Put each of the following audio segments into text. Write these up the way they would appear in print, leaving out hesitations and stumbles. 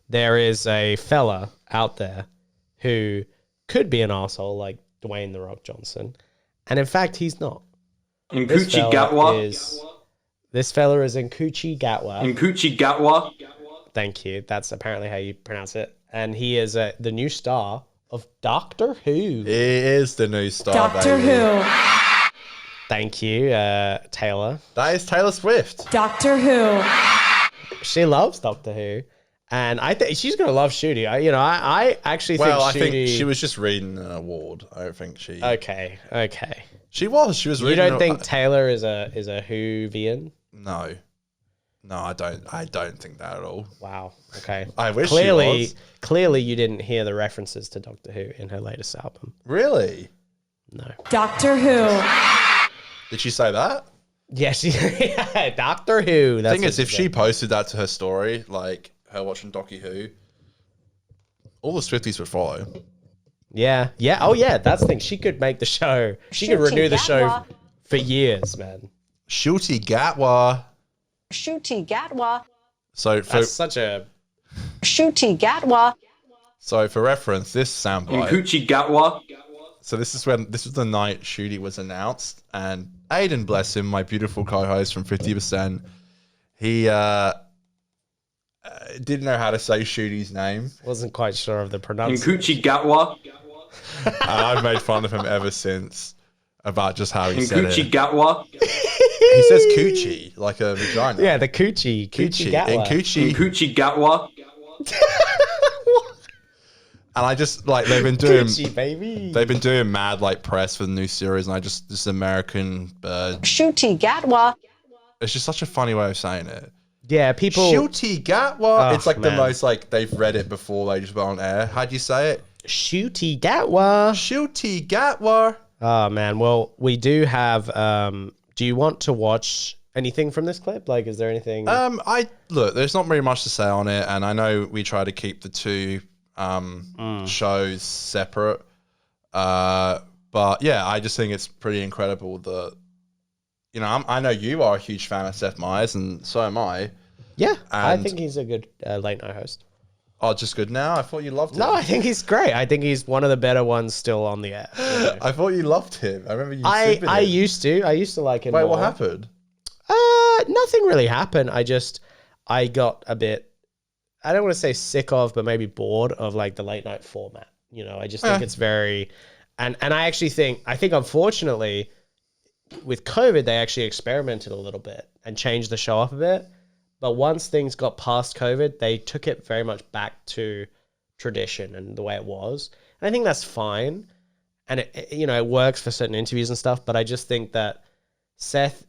there is a fella out there who could be an asshole like Dwayne The Rock Johnson. And in fact, he's not. Nkuchi Gatwa. This fella is Nkuchi Gatwa. Nkuchi Gatwa. Thank you. That's apparently how you pronounce it. And he is the new star of Doctor Who. He is the new star, Doctor baby. Who. Thank you, Taylor. That is Taylor Swift. Doctor Who. She loves Doctor Who. And I think she's going to love Shooty. I actually think Well, I Shooty... think she was just reading an award. I don't think she... Okay. She was You reading... don't think Taylor is a Whovian? No. No, I don't. I don't think that at all. Wow. Okay. I wish she was. Clearly, you didn't hear the references to Doctor Who in her latest album. Really? No. Doctor Who. Did she say that? Yes, yeah, Doctor Who. The thing is, if she posted that to her story, like her watching Docu Who, all the Swifties would follow. Yeah. Oh, yeah. That's the thing. She could make the show. She could renew the show for years, man. Shooty Gatwa. Shooty Gatwa. So for That's such a... Shooty Gatwa. So for reference, this soundbite. Nkuchi Gatwa. So this was the night Shooty was announced, and Aiden, bless him, my beautiful co-host from 50%, he didn't know how to say Shooty's name. Wasn't quite sure of the pronunciation. Nkuchi Gatwa. And I've made fun of him ever since about just how he said Nkuchi it. Gatwa. He says coochie, like a vagina. Yeah, the coochie. Coochie Gatwa. And coochie. Nkuchi Gatwa. And I just, like, they've been doing... Coochie, baby. They've been doing mad, like, press for the new series, and this American bird. Shooty Gatwa. It's just such a funny way of saying it. Yeah, people... Shooty Gatwa. Oh, It's like the man. most, like, they've read it before they just went on air. How'd you say it? Shooty Gatwa. Shooty Gatwa. Oh, man. Well, we do have... do you want to watch anything from this clip? Like, is there anything... Look, there's not very much to say on it, and I know we try to keep the two shows separate. But yeah, I just think it's pretty incredible that, you know, I know you are a huge fan of Seth Meyers, and so am I. Yeah, I And- think he's a good late night host. Oh, just good now? I thought you loved him. No, I think he's great. I think he's one of the better ones still on the air. I thought you loved him. I remember you I sleeping him. used to like him. Wait, more. what happened? Nothing really happened. I got a bit, I don't want to say sick of, but maybe bored of like the late night format. You know, I just think it's very, and I actually think unfortunately with COVID, they actually experimented a little bit and changed the show up a bit. But once things got past COVID, they took it very much back to tradition and the way it was. And I think that's fine. And it works for certain interviews and stuff. But I just think that Seth,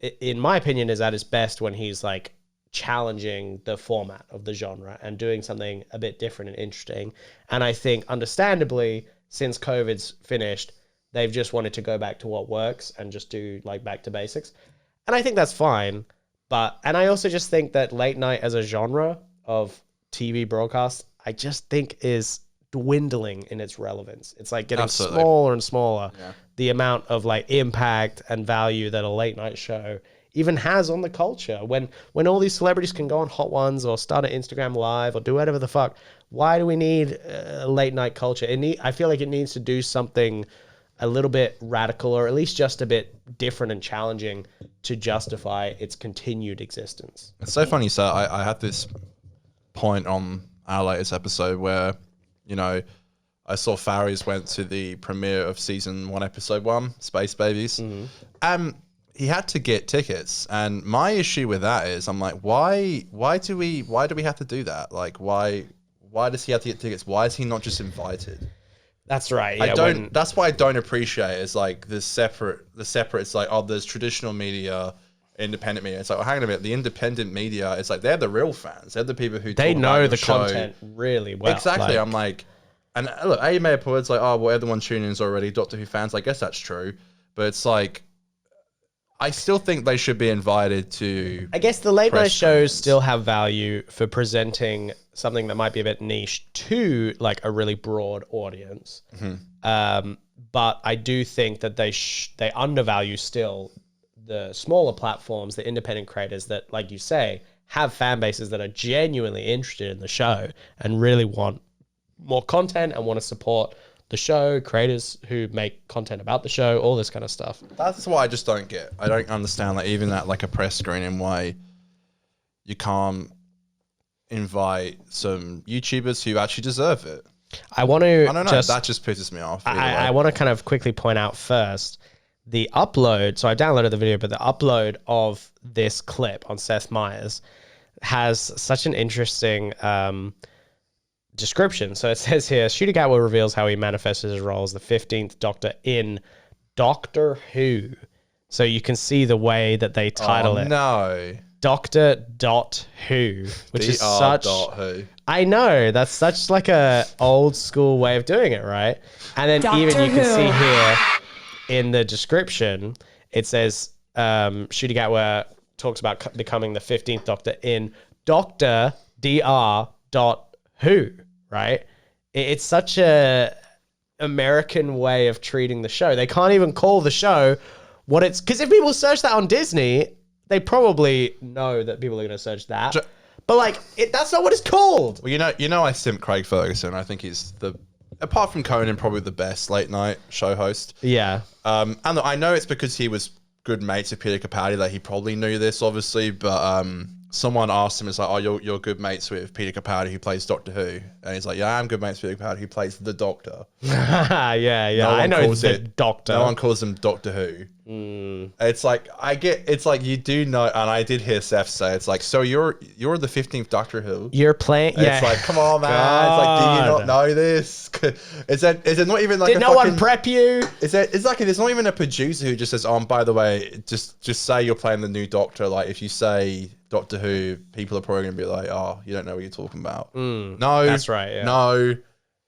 in my opinion, is at his best when he's like challenging the format of the genre and doing something a bit different and interesting. And I think understandably, since COVID's finished, they've just wanted to go back to what works and just do like back to basics. And I think that's fine. And I also just think that late night as a genre of TV broadcast, I just think is dwindling in its relevance. It's like getting Absolutely. smaller and smaller. Yeah. The amount of like impact and value that a late night show even has on the culture. When all these celebrities can go on Hot Ones or start an Instagram Live or do whatever the fuck, why do we need a late night culture? I feel like it needs to do something a little bit radical, or at least just a bit different and challenging to justify its continued existence. It's so funny, sir. I had this point on our latest episode where, you know, I saw Faris went to the premiere of season 1, episode 1, Space Babies. Mm-hmm. He had to get tickets, and my issue with that is, I'm like, why do we have to do that? Like, why does he have to get tickets? Why is he not just invited? That's right. Yeah, That's what I don't appreciate is like the separate. It's like, oh, there's traditional media, independent media. It's like, well, hang on a minute. The independent media, it's like they're the real fans. They're the people who they talk know about the show. content really well. Exactly. I'm like, and look, you may have put it's like, oh, well, everyone tuning in is already Doctor Who fans. I guess that's true, but it's like, I still think they should be invited to. I guess the late night press shows conference. still have value for presenting something that might be a bit niche to like a really broad audience. But I do think that they undervalue still the smaller platforms, the independent creators that, like you say, have fan bases that are genuinely interested in the show and really want more content and want to support the show, creators who make content about the show, all this kind of stuff. That's what I just don't get. I don't understand that even at like a press screening way, you can't invite some YouTubers who actually deserve it. I want to I don't know. That just pisses me off. I want to kind of quickly point out first the upload. So I downloaded the video, but the upload of this clip on Seth Meyers has such an interesting description. So it says here, Shooter Gatwa reveals how he manifests his role as the 15th Doctor in Doctor Who. So you can see the way that they title it. No. Doctor Who, which is such... Who. I know, that's such like a old school way of doing it, right? And then Doctor even you can Who. see here in the description, it says Shooter Gatwa talks about becoming the 15th Doctor in Doctor Who, right? It's such a American way of treating the show. They can't even call the show what it's... Because if people search that on Disney, they probably know that people are going to search that. But like, that's not what it's called. Well, you know, I simp Craig Ferguson. I think he's apart from Conan, probably the best late night show host. Yeah. And I know it's because he was good mates with Peter Capaldi that he probably knew this, obviously. But someone asked him, it's like, oh, you're good mates with Peter Capaldi who plays Doctor Who, and he's like, yeah, I'm good mates with Peter Capaldi who plays the Doctor. yeah. No I one know calls the it Doctor. No one calls him Doctor Who. It's like it's like you do know, and I did hear Seth say it's like, so you're the 15th Doctor Who. You're playing. Yeah. It's like, come on, man. It's like, do you not know this? Is it not even like Did no one prep you? It's like there's not even a producer who just says, oh, by the way, just say you're playing the new Doctor. Like if you say Doctor Who, people are probably gonna be like, oh, you don't know what you're talking about. No, that's right. Yeah. No.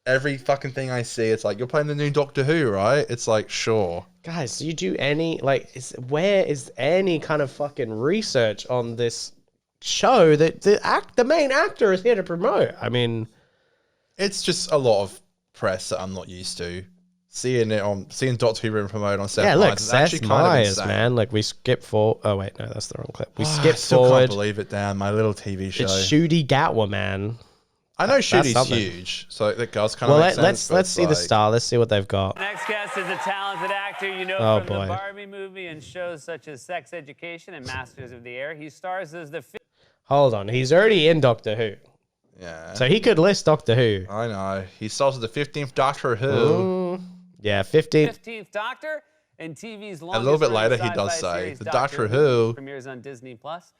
Every fucking thing I see, it's like, you're playing the new Doctor Who, right? It's like, sure. Guys, do you do any, like, where is any kind of fucking research on this show that the main actor is here to promote? I mean, it's just a lot of press that I'm not used to. Seeing Doctor Who being promoted on Seth yeah, look, Meyers is Seth actually kind of Meyers, insane. man. Like, we skip forward. Oh, wait, no, that's the wrong clip. We I skip still forward. can't believe it, Dan. My little TV show. It's Shooty Gatwa, man. I know Shooty's something. huge, so that does kind of Well, make sense. let's see the star. Let's see what they've got. Next guest is a talented actor you know Oh, from boy. the Barbie movie and shows such as Sex Education and Masters of the Air. He stars as the Hold on, he's already in Doctor Who, Yeah. so he could list Doctor Who. I know. He stars as the 15th Doctor Who. Yeah, 15. 15th Doctor and TV's longest little bit running later, he does sci-fi say, series, the Doctor Who. premieres on Disney Plus.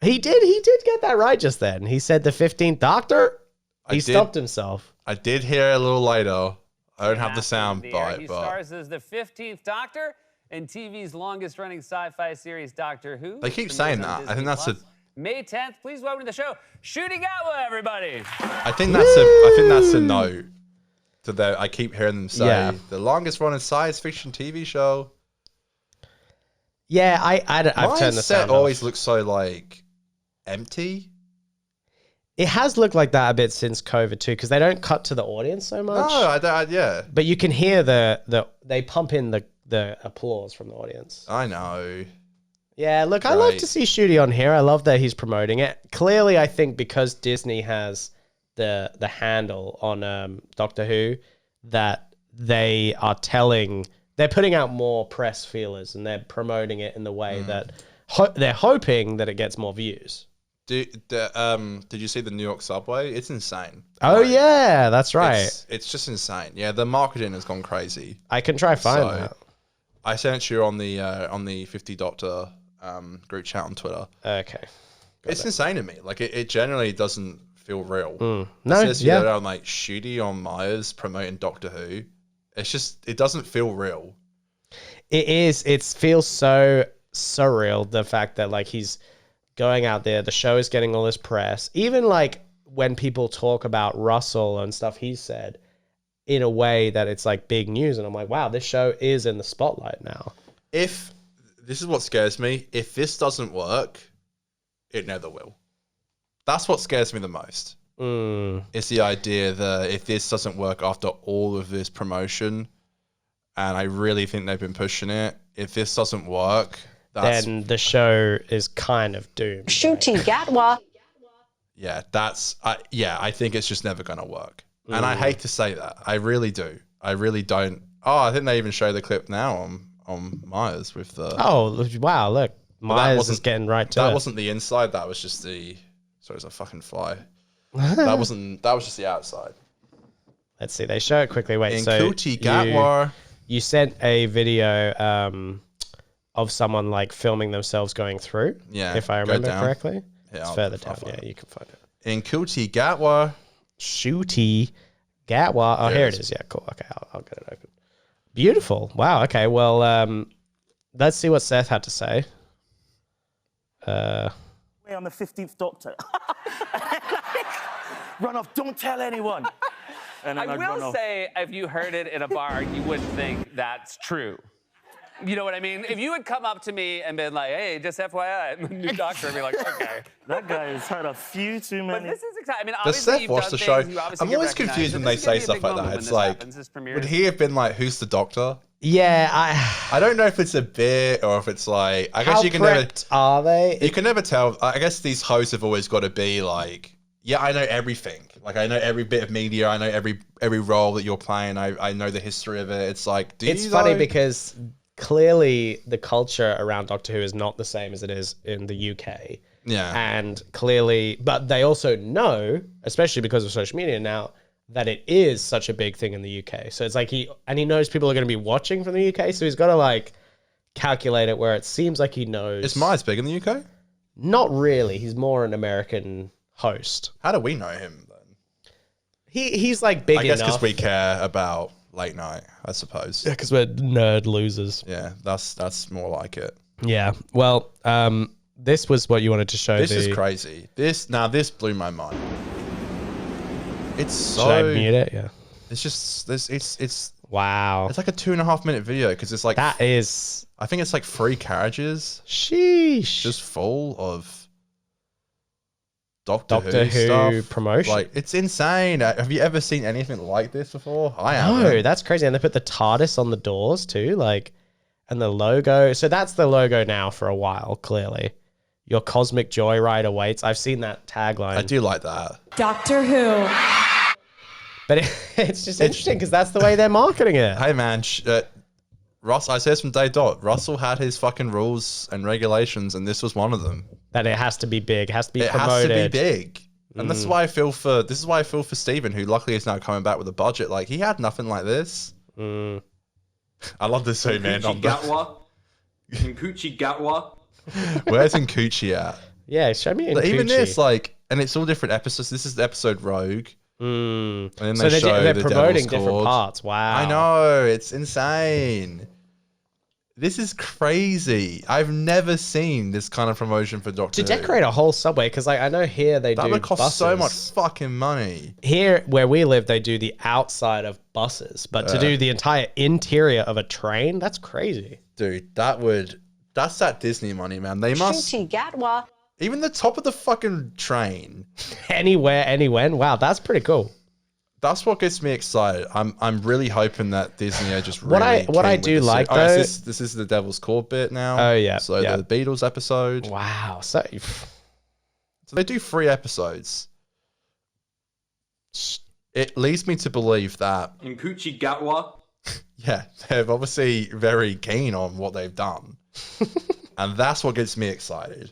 He did get that right just then. He said the 15th Doctor. He did. stopped himself. I did hear a little later. I don't have the Masters sound of the Air. bite, He but stars as the 15th Doctor and TV's longest running sci-fi series, Doctor Who. They keep premieres saying on that. I think Disney that's Plus. May 10th. Please welcome to the show, Shooty Gatwa, everybody. I think that's a note to that. I keep hearing them say Yeah. the longest running science fiction TV show. Yeah, I've turned the set sound always off. looks so like empty. It has looked like that a bit since COVID too, because they don't cut to the audience so No, much. yeah, But you can hear they pump in the applause from the audience. I know. Yeah, look, I love Right. to see Shooty on here. I love that he's promoting it. Clearly, I think because Disney has the handle on Doctor Who, that they're putting out more press feelers and they're promoting it in the way that they're hoping that it gets more views. Did you see the New York subway? It's insane. Oh Like, yeah, that's right. It's just insane. Yeah, the marketing has gone crazy. I can try find So, that. I sent you on the 50 Doctor group chat on Twitter. Okay. It's insane to me. Like it generally doesn't feel real. No, It says yeah. here, I'm like Shooty on Myers promoting Doctor Who. It doesn't feel real. It is. It feels so surreal. The fact that like he's going out there, the show is getting all this press. Even like when people talk about Russell and stuff he said, in a way that it's like big news, and I'm like, wow, this show is in the spotlight now. If this is what scares me, if this doesn't work, it never will. That's what scares me the most. It's the idea that if this doesn't work after all of this promotion, and I really think they've been pushing it, if this doesn't work, then the show is kind of doomed. Ncuti Gatwa. Yeah, I think it's just never going to work. And I hate to say that. I really do. I really don't. Oh, I think they even show the clip now on Myers with the... Oh, wow, look. Myers is getting right to it. That wasn't the inside. That was just the... Sorry, it's a fucking fly. That was just the outside. Let's see. They show it quickly. Wait, Ncuti Gatwa. You sent a video of someone like filming themselves going through. Yeah, if I go remember down. correctly. Yeah, It's I'll further find down. it. Yeah, you can find it. Ncuti Gatwa. Shooty Gatwa. Oh, There here it it is. Yeah, cool. Okay, I'll get it open. Beautiful. Wow. Okay. Well, let's see what Seth had to say. I'm the 15th Doctor. Run off, don't tell anyone. And then I I'd run will off. say, if you heard it in a bar, you wouldn't think that's true. You know what I mean? If you had come up to me and been like, hey, just FYI, I'm the new doctor, I'd be like, okay. That guy has had a few too But many. this is exciting. I mean, Does obviously, Seth you've watch done the show? things, you obviously I'm get always recognized, confused but when they this is gonna say be a stuff big like moment that. when It's this like, happens, this premiere. would he have been like, who's the doctor? Yeah. I don't know if it's a bit or if it's like, I guess How you can never... prepped are they? You can never tell. I guess these hosts have always got to be like, yeah, I know everything. Like, I know every bit of media. I know every role that you're playing. I know the history of it. It's like, It's funny because clearly the culture around Doctor Who is not the same as it is in the UK. Yeah. And clearly, but they also know, especially because of social media now, that it is such a big thing in the UK. So it's like he knows people are going to be watching from the UK. So he's got to like calculate it where it seems like he knows. Is Myers big in the UK? Not really. He's more an American host. How do we know him then? He's like big I guess enough. because we care about late night, I suppose. Yeah, because we're nerd losers. Yeah, that's more like it. Yeah. Well, this was what you wanted to show. This is crazy. This blew my mind. It's so. Should I mute it? Yeah. It's just this. It's Wow. like a 2.5 minute video because it's like That is. I think it's like 3 carriages Sheesh. just full of Doctor Doctor Who Who stuff. promotion. Like, it's insane. Have you ever seen anything like this before? I haven't. No, that's crazy. And they put the TARDIS on the doors too, like, and the logo. So that's the logo now for a while, clearly. Your cosmic joyride awaits. I've seen that tagline. I do like that. Doctor Who. But it's just interesting because that's the way they're marketing it. Hey, man. Ross, I said from day dot, Russell had his fucking rules and regulations, and this was one of them. That it has to be big, has to be It promoted. has to be big. And this is why I feel for Stephen, who luckily is now coming back with a budget. Like, he had nothing like this. I love this zoom in on Ncuti the Gatwa. Ncuti Gatwa. where's Ncuti at? Yeah, show me Like, even Ncuti. this, like, and it's all different episodes. This is the episode Rogue. And then So they show they're the promoting Devil's different Cord. parts. Wow. I know, it's insane. This is crazy. I've never seen this kind of promotion for Doctor To Who. decorate a whole subway, because like I know here they That do would cost so much buses. fucking money. Here where we live, they do the outside of buses, but to do the entire interior of a train, that's crazy. Dude, that's that Disney money, man. They must, Ncuti Gatwa. even the top of the fucking train. Anywhere, anywhen. Wow, that's pretty cool. That's what gets me excited. I'm really hoping that Disney are just What really I keen with do this. like, Oh, though- this is the Devil's Court bit now. Oh, yeah, So yeah. the Beatles episode. Wow. So So they do 3 episodes. It leads me to believe that, Ncuti Gatwa. yeah, they're obviously very keen on what they've done. And that's what gets me excited.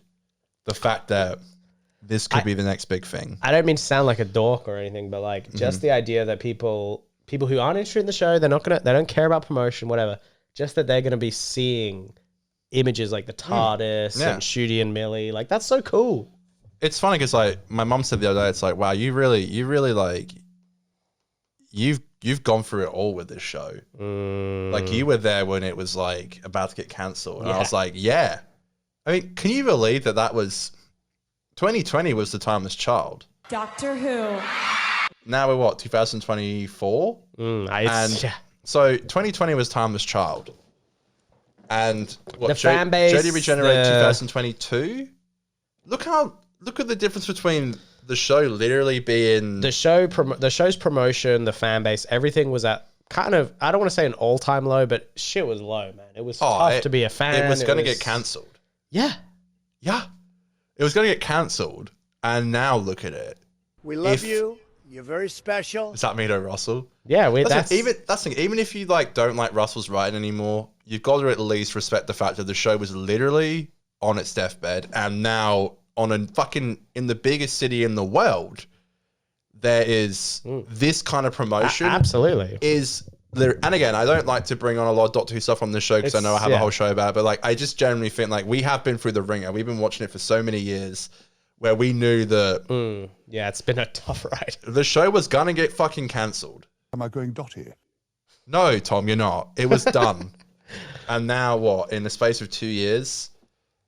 The fact that this could be the next big thing. I don't mean to sound like a dork or anything, but like just the idea that people who aren't interested in the show, they don't care about promotion, whatever. Just that they're gonna be seeing images like the TARDIS Yeah. and Shooty and Millie. Like that's so cool. It's funny because like my mum said the other day, it's like, wow, you really like you've gone through it all with this show. Like you were there when it was like about to get cancelled, and I was like, yeah. I mean, can you believe that was 2020 was the timeless child? Doctor Who. Now we're what, 2024? And Yeah. so 2020 was timeless child, and what, The fan base, Jodie Regenerate the- 2022. Look at the difference between the show literally being The show's promotion, the fan base, everything was at kind of, I don't want to say an all-time low, but shit was low, man. It was tough to be a fan. It was going to get cancelled. Yeah. Yeah. It was going to get cancelled. And now look at it. We love you. You're very special. Is that me to Russell? Yeah, even if you like don't like Russell's writing anymore, you've got to at least respect the fact that the show was literally on its deathbed, and now on a fucking in the biggest city in the world, there is this kind of promotion. Absolutely. And again, I don't like to bring on a lot of Doctor Who stuff on the show because I know I have a whole show about it, but like I just generally think like we have been through the ringer. We've been watching it for so many years where we knew that yeah, it's been a tough ride. The show was gonna get fucking cancelled. Am I going dotty? No, Tom, you're not. It was done. And now what? In the space of 2 years,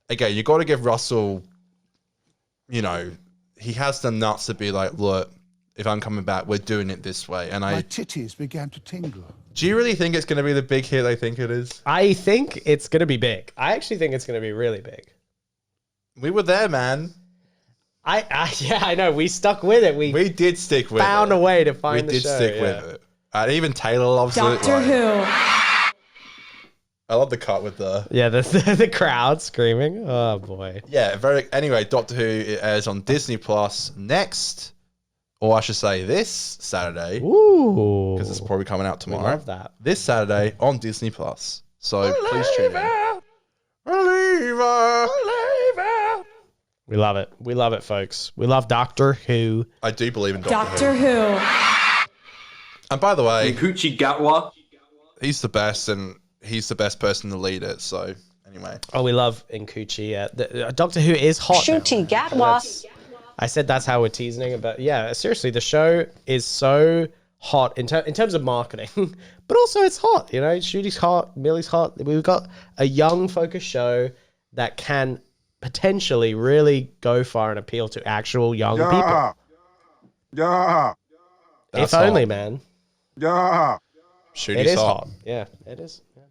again, you got to give Russell, you know, he has the nuts to be like, look, if I'm coming back, we're doing it this way. And My titties began to tingle. Do you really think it's going to be the big hit I think it is? I think it's going to be big. I actually think it's going to be really big. We were there, man. Yeah, I know. We stuck with it. We did stick with it. Found a way to find the show. We did stick with it. And even Taylor loves it. Doctor Who. I love the cut with the the crowd screaming. Oh boy. Yeah, anyway, Doctor Who it airs on Disney Plus next, or I should say this Saturday. Ooh. Because it's probably coming out tomorrow. We love that. This Saturday on Disney Plus. So please tune in. We love it. We love it, folks. We love Doctor Who. I do believe in Doctor Doctor Who. And by the way, Nkuchi Gatwa. He's the best, and he's the best person to lead it. So anyway. Oh, we love Nkuchi. Doctor Who is hot. Ncuti Gatwa. I said that's how we're teasing it, but yeah, seriously, the show is so hot in terms of marketing, but also it's hot. You know, Shooty's hot, Millie's hot. We've got a young, focused show that can potentially really go far and appeal to actual young people. Yeah. If only, man. Yeah. Shooty's It is hot. hot. Yeah, it is. Yeah.